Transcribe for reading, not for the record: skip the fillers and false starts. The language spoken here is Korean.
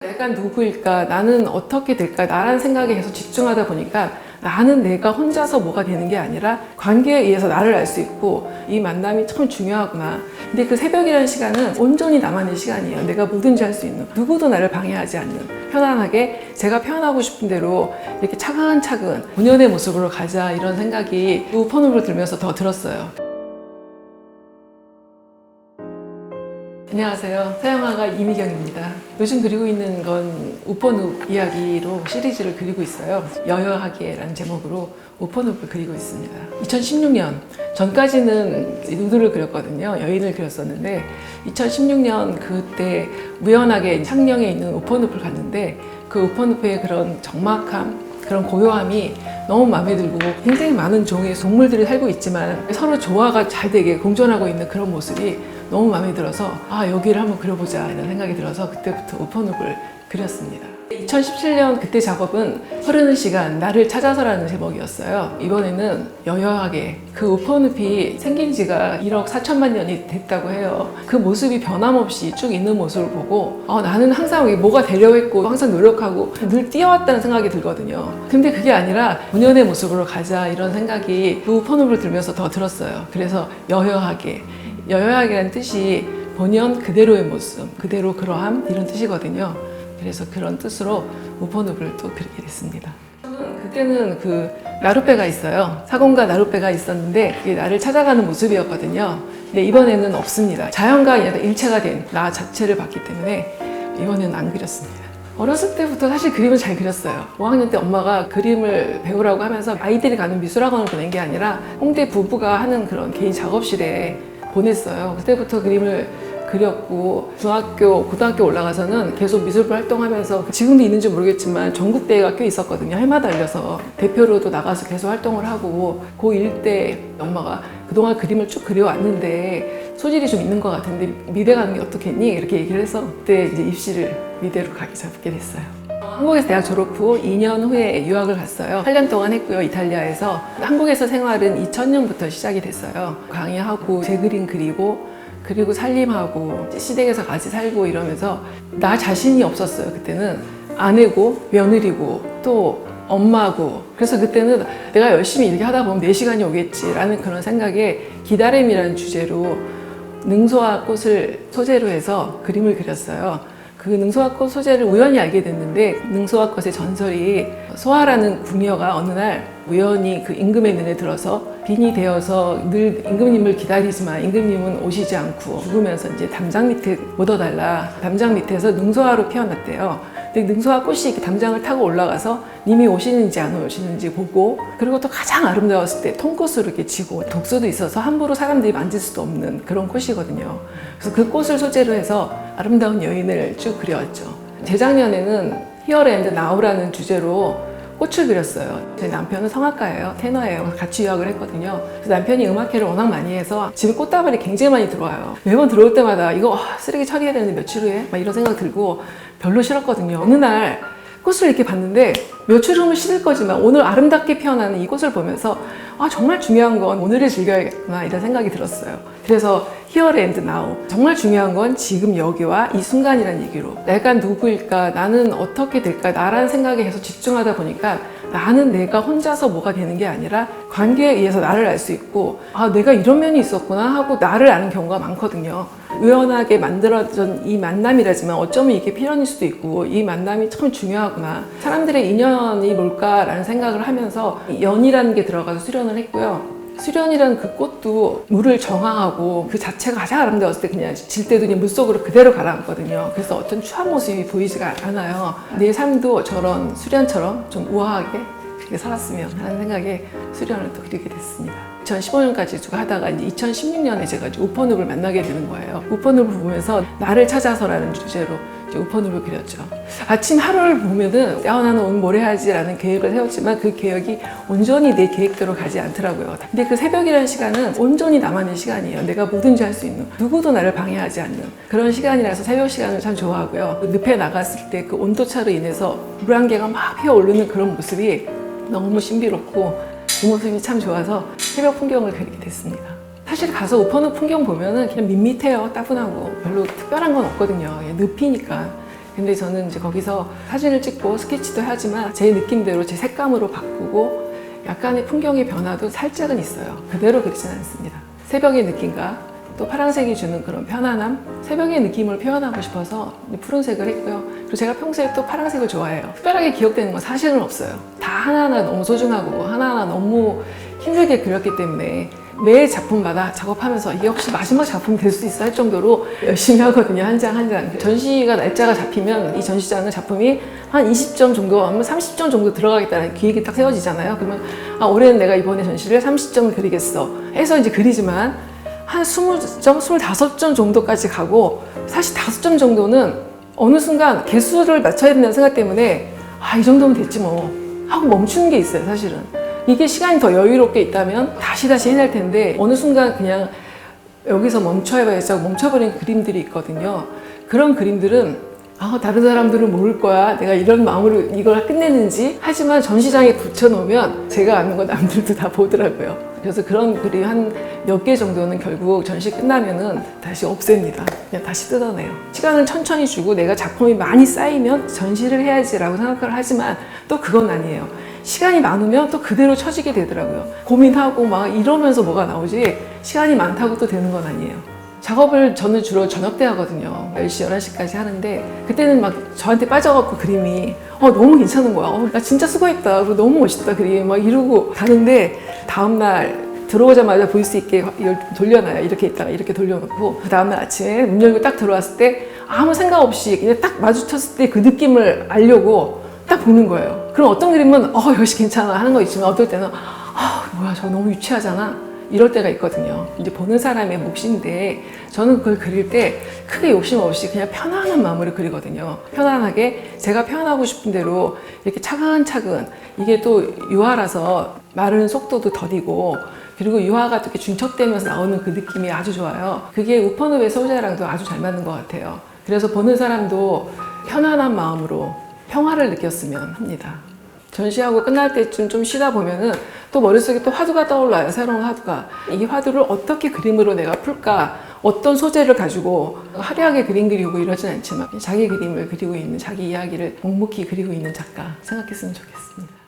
내가 누구일까? 나는 어떻게 될까? 나라는 생각에 계속 집중하다 보니까 나는 내가 혼자서 뭐가 되는 게 아니라 관계에 의해서 나를 알 수 있고 이 만남이 참 중요하구나. 근데 그 새벽이라는 시간은 온전히 나만의 시간이에요. 내가 뭐든지 할 수 있는, 누구도 나를 방해하지 않는, 편안하게 제가 표현하고 싶은 대로 이렇게 차근차근 본연의 모습으로 가자, 이런 생각이 우퍼눕을 들면서 더 들었어요. 안녕하세요. 서양화가 이미경입니다. 요즘 그리고 있는 건 우퍼눕 이야기로 시리즈를 그리고 있어요. 여여하게라는 제목으로 우퍼눕을 그리고 있습니다. 2016년 전까지는 누드를 그렸거든요. 여인을 그렸었는데 2016년 그때 우연하게 창녕에 있는 우퍼눕을 갔는데 그 우퍼눕의 그런 적막함, 그런 고요함이 너무 마음에 들고, 굉장히 많은 종의 동물들이 살고 있지만 서로 조화가 잘 되게 공존하고 있는 그런 모습이 너무 마음에 들어서 여기를 한번 그려보자 이런 생각이 들어서 그때부터 우퍼눕을 그렸습니다. 2017년 그때 작업은 흐르는 시간, 나를 찾아서라는 제목이었어요. 이번에는 여여하게, 그 우퍼눕이 생긴 지가 1억 4천만 년이 됐다고 해요. 그 모습이 변함없이 쭉 있는 모습을 보고 나는 항상 뭐가 되려고 했고 항상 노력하고 늘 뛰어왔다는 생각이 들거든요. 근데 그게 아니라 본연의 모습으로 가자, 이런 생각이 그 우퍼눕을 들면서 더 들었어요. 그래서 여여하게, 여여하게라는 뜻이 본연 그대로의 모습, 그대로 그러함, 이런 뜻이거든요. 그래서 그런 뜻으로 우퍼눕을 또 그리게 됐습니다. 그때는 그 나룻배가 있어요. 사공과 나룻배가 있었는데 그게 나를 찾아가는 모습이었거든요. 근데 이번에는 없습니다. 자연과 일체가 된 나 자체를 봤기 때문에 이번에는 안 그렸습니다. 어렸을 때부터 사실 그림을 잘 그렸어요. 5학년 때 엄마가 그림을 배우라고 하면서 아이들이 가는 미술학원을 보낸 게 아니라 홍대 부부가 하는 그런 개인 작업실에 보냈어요. 그때부터 그림을 그렸고, 중학교, 고등학교 올라가서는 계속 미술부 활동하면서, 지금도 있는지 모르겠지만 전국대회가 꽤 있었거든요. 해마다 열려서 대표로도 나가서 계속 활동을 하고, 고1 때 엄마가 그동안 그림을 쭉 그려왔는데 소질이 좀 있는 것 같은데 미대 가는 게 어떻겠니? 이렇게 얘기를 해서 그때 이제 입시를 미대로 가게 잡게 됐어요. 한국에서 대학 졸업 후 2년 후에 유학을 갔어요. 8년 동안 했고요, 이탈리아에서. 한국에서 생활은 2000년부터 시작이 됐어요. 강의하고 제 그림 그리고 살림하고 시댁에서 같이 살고 이러면서 나 자신이 없었어요. 그때는 아내고 며느리고 또 엄마고, 그래서 그때는 내가 열심히 이렇게 하다 보면 내 시간이 오겠지라는 그런 생각에 기다림이라는 주제로 능소화 꽃을 소재로 해서 그림을 그렸어요. 그 능소화 꽃 소재를 우연히 알게 됐는데, 능소화 꽃의 전설이, 소아라는 궁녀가 어느 날 우연히 그 임금의 눈에 들어서 빈이 되어서 늘 임금님을 기다리지만 임금님은 오시지 않고 죽으면서 이제 담장 밑에 묻어달라, 담장 밑에서 능소화로 피어났대요. 근데 능소화 꽃이 이렇게 담장을 타고 올라가서 님이 오시는지 안 오시는지 보고, 그리고 또 가장 아름다웠을 때 통꽃으로 이렇게 지고, 독소도 있어서 함부로 사람들이 만질 수도 없는 그런 꽃이거든요. 그래서 그 꽃을 소재로 해서 아름다운 여인을 쭉 그려왔죠. 재작년에는 Here and Now라는 주제로 꽃을 그렸어요. 제 남편은 성악가예요. 테너예요. 같이 유학을 했거든요. 그래서 남편이 음악회를 워낙 많이 해서 집에 꽃다발이 굉장히 많이 들어와요. 매번 들어올 때마다 이거 쓰레기 처리해야 되는데 며칠 후에? 막 이런 생각 들고 별로 싫었거든요. 어느 날 꽃을 이렇게 봤는데 며칠 후면 싫을 거지만 오늘 아름답게 피어나는 이 꽃을 보면서 정말 중요한 건 오늘을 즐겨야겠구나, 이런 생각이 들었어요. 그래서 Here and Now, 정말 중요한 건 지금 여기와 이 순간이라는 얘기로, 내가 누구일까? 나는 어떻게 될까? 나라는 생각에 계속 집중하다 보니까 나는 내가 혼자서 뭐가 되는 게 아니라 관계에 의해서 나를 알 수 있고, 내가 이런 면이 있었구나 하고 나를 아는 경우가 많거든요. 우연하게 만들어진 이 만남이라지만 어쩌면 이게 필연일 수도 있고, 이 만남이 참 중요하구나. 사람들의 인연이 뭘까라는 생각을 하면서 연이라는 게 들어가서 수련을 했고요. 수련이라는 그 꽃도 물을 정화하고 그 자체가 가장 아름다웠을 때 그냥 질 때도 그냥 물속으로 그대로 가라앉거든요. 그래서 어떤 추한 모습이 보이지가 않아요. 내 삶도 저런 수련처럼 좀 우아하게 그렇게 살았으면 하는 생각에 수련을 또 그리게 됐습니다. 2015년까지 쭉 하다가 이제 2016년에 제가 우퍼눕을 만나게 되는 거예요. 우퍼눕을 보면서 나를 찾아서라는 주제로 우퍼눕을 그렸죠. 아침 하루를 보면은 나는 오늘 뭘 해야지라는 계획을 세웠지만 그 계획이 온전히 내 계획대로 가지 않더라고요. 근데 그 새벽이라는 시간은 온전히 나만의 시간이에요. 내가 뭐든지 할 수 있는, 누구도 나를 방해하지 않는 그런 시간이라서 새벽 시간을 참 좋아하고요. 늪에 나갔을 때 그 온도차로 인해서 물 한 개가 막 피어오르는 그런 모습이 너무 신비롭고 그 모습이 참 좋아서 새벽 풍경을 그리게 됐습니다. 사실 가서 우퍼눕 풍경 보면은 그냥 밋밋해요. 따분하고 별로 특별한 건 없거든요. 늪이니까. 근데 저는 이제 거기서 사진을 찍고 스케치도 하지만 제 느낌대로 제 색감으로 바꾸고 약간의 풍경의 변화도 살짝은 있어요. 그대로 그리진 않습니다. 새벽의 느낌과 또 파란색이 주는 그런 편안함, 새벽의 느낌을 표현하고 싶어서 푸른색을 했고요. 그리고 제가 평소에 또 파란색을 좋아해요. 특별하게 기억되는 건 사실은 없어요. 다 하나하나 너무 소중하고 하나하나 너무 힘들게 그렸기 때문에 매 작품마다 작업하면서 이게 혹시 마지막 작품이 될 수도 있어 할 정도로 열심히 하거든요. 한 장 한 장. 전시가 날짜가 잡히면 이 전시장은 작품이 한 20점 정도, 아니면 30점 정도 들어가겠다는 기획이 딱 세워지잖아요. 그러면 올해는 내가 이번에 전시를 30점을 그리겠어 해서 이제 그리지만 한 20점, 25점 정도까지 가고 사실 5점 정도는 어느 순간 개수를 맞춰야 된다는 생각 때문에 이 정도면 됐지 뭐 하고 멈추는 게 있어요. 사실은 이게 시간이 더 여유롭게 있다면 다시 해낼 텐데 어느 순간 그냥 여기서 멈춰버린 그림들이 있거든요. 그런 그림들은 다른 사람들은 모를 거야, 내가 이런 마음으로 이걸 끝냈는지. 하지만 전시장에 붙여놓으면 제가 아는 거 남들도 다 보더라고요. 그래서 그런 그림 한 몇 개 정도는 결국 전시 끝나면은 다시 없앱니다. 그냥 다시 뜯어내요. 시간을 천천히 주고 내가 작품이 많이 쌓이면 전시를 해야지라고 생각을 하지만 또 그건 아니에요. 시간이 많으면 또 그대로 처지게 되더라고요. 고민하고 막 이러면서 뭐가 나오지 시간이 많다고 또 되는 건 아니에요. 작업을 저는 주로 저녁 때 하거든요. 10시, 11시까지 하는데 그때는 막 저한테 빠져갖고 그림이 너무 괜찮은 거야. 나 진짜 수고했다. 그리고 너무 멋있다 그림 막 이러고 가는데 다음날 들어오자마자 볼 수 있게 이걸 돌려놔요. 이렇게 있다가 이렇게 돌려놓고 그 다음날 아침에 문 열고 딱 들어왔을 때 아무 생각 없이 그냥 딱 마주쳤을 때 그 느낌을 알려고 딱 보는 거예요. 그럼 어떤 그림은 역시 괜찮아 하는 거 있지만 어떨 때는 뭐야 저거 너무 유치하잖아 이럴 때가 있거든요. 이제 보는 사람의 몫인데 저는 그걸 그릴 때 크게 욕심 없이 그냥 편안한 마음으로 그리거든요. 편안하게 제가 표현하고 싶은 대로 이렇게 차근차근. 이게 또 유화라서 마르는 속도도 더디고 그리고 유화가 이렇게 중첩되면서 나오는 그 느낌이 아주 좋아요. 그게 우퍼늪의 소재랑도 아주 잘 맞는 것 같아요. 그래서 보는 사람도 편안한 마음으로 평화를 느꼈으면 합니다. 전시하고 끝날 때쯤 좀 쉬다 보면은 또 머릿속에 또 화두가 떠올라요. 새로운 화두가. 이 화두를 어떻게 그림으로 내가 풀까? 어떤 소재를 가지고 화려하게 그림 그리고 이러진 않지만 자기 그림을 그리고 있는, 자기 이야기를 묵묵히 그리고 있는 작가 생각했으면 좋겠습니다.